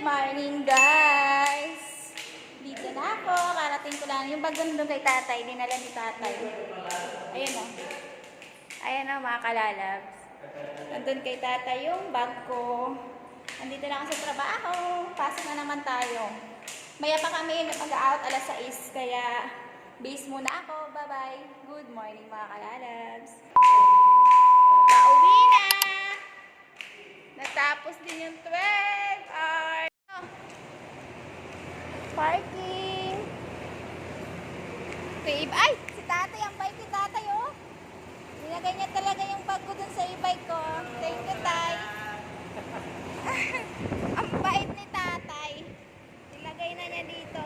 morning, guys! Dito na ako. Karating ko lang. Yung bag doon kay tatay. Dinala ni tatay. Ayan o. Ayan o, mga kalalabs. Nandun kay tatay yung bag ko. Nandito na ako sa trabaho. Pasok na naman tayo. Maya pa kami mag-out alas 6. Kaya, base muna ako. Bye-bye. Good morning, mga kalalabs. Pauwi na! Natapos din yung 12 hours. Parking. Babe, ay! Si tatay, ang bike ni tatay, oh. Nilagay niya talaga yung bag ko dun sa e-bike ko. Thank you, tay. Ang bait ni tatay. Nilagay na niya dito.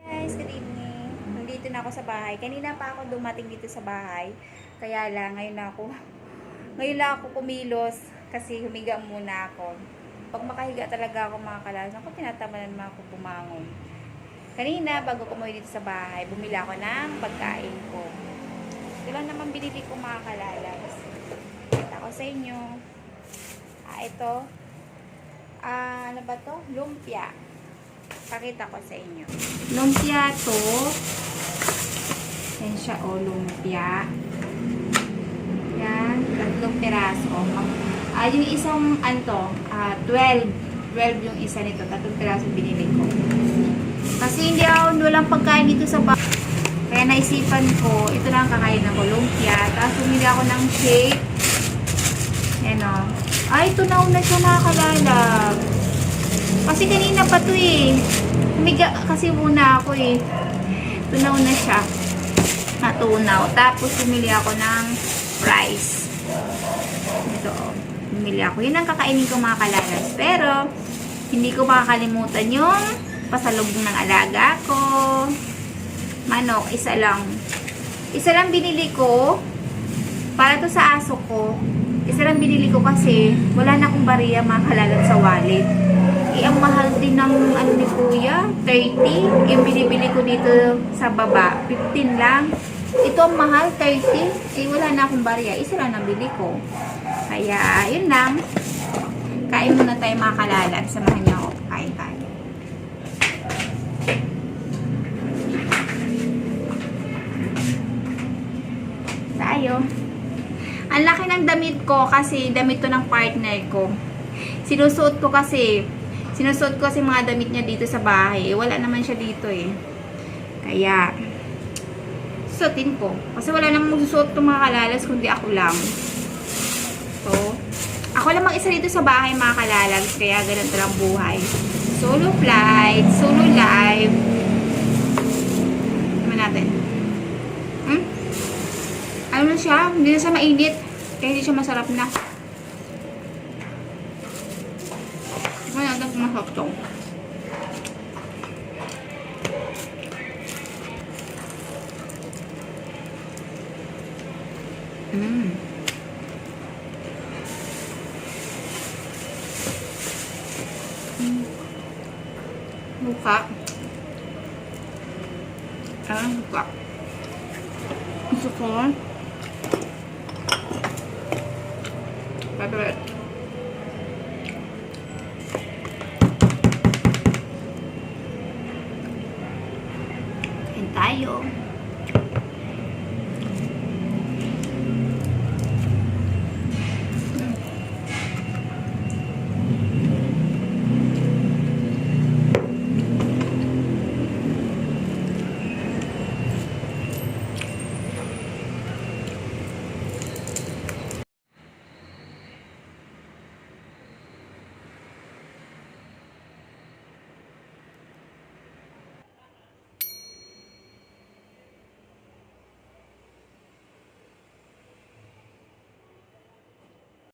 Guys, good evening. Nandito na ako sa bahay. Kanina pa ako dumating dito sa bahay. Kaya lang, ngayon lang ako kumilos kasi humiga muna ako. Pag makahiga talaga ako, mga kalas, ako tinatamanan naman ako bumangon. Kanina, bago ko umuwi dito sa bahay, bumili ako ng pagkain ko. Ito lang naman binili ko, mga kalalas. Kita ko sa inyo. Ito. Ano ba to? Lumpia. Pakita ko sa inyo. Lumpia to. Yan siya, o, lumpia. Yan, 3 piraso. Yung isang, 12 yung isa nito. 3 piraso binili ko. Kasi hindi ako walang pagkain dito sa bahay. Kaya naisipan ko, ito lang kakain ako, lumpia. Tapos bumili ako ng shake. Yan o. Ay, tunaw na siya, nakakalala. Kasi kanina pa to eh. Humiga kasi muna ako eh. Tunaw na siya. Natunaw. Tapos bumili ako ng fries. Ito o. Bumili ako. Yun ang kakainin ko, mga kalalas. Pero, hindi ko makakalimutan yung pasalubong ng alaga ko. Manok, isa lang. Isa lang binili ko. Para to sa aso ko. Isa lang binili ko kasi wala na akong bariya, mga kalalas, sa wallet. Ang mahal din ng ano ni kuya, 30. Yung binibili ko dito sa baba, 15 lang. Ito ang mahal, 30. Wala na akong bariya. Isa lang nabili ko. Kaya, yun lang. Kain muna tayo, mga kalalag. Samahan niyo ako. Kain tayo. Tayo. Ang laki ng damit ko kasi damit to ng partner ko. Sinusuot ko kasi mga damit niya dito sa bahay. Wala naman siya dito eh. Kaya, suotin ko. Kasi wala namang magsusuot itong mga kalalas kundi ako lang. So, ako lang mag-isa dito sa bahay, mga kalalags. Kaya ganun talang buhay. Solo flight, solo live. Naman natin. Ano na siya? Hindi na siya mainit. Kaya hindi siya masarap na. Ito na natin masarap ito. Buka. Buka. Gusto ko. Favorite.